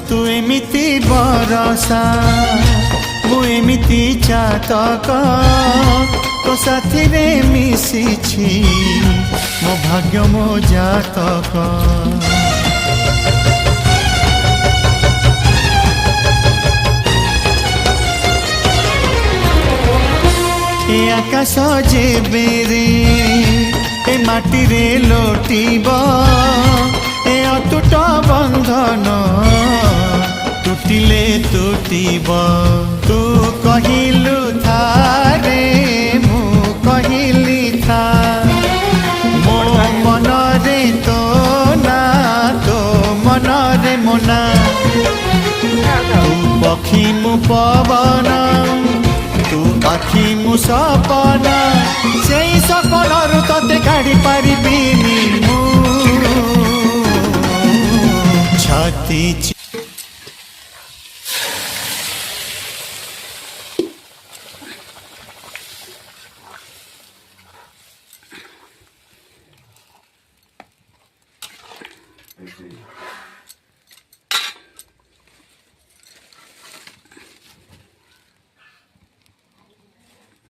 तू एमिति बरसा मु एमिति चातक तो साथी रे मिशिछि मो भाग्य मो जातक ए आकाश जेबेरे ए माटी रे लोटिब ए अटूट बंधन टूटिले टूटिब तू कहिलु थारे मु कहिली था मो मन रे तो ना तो मन रे मोना तू पक्षी मु पवन तू आखि मु सपना से सपन तते काढ़ी पारिबिनी मु छाती I see.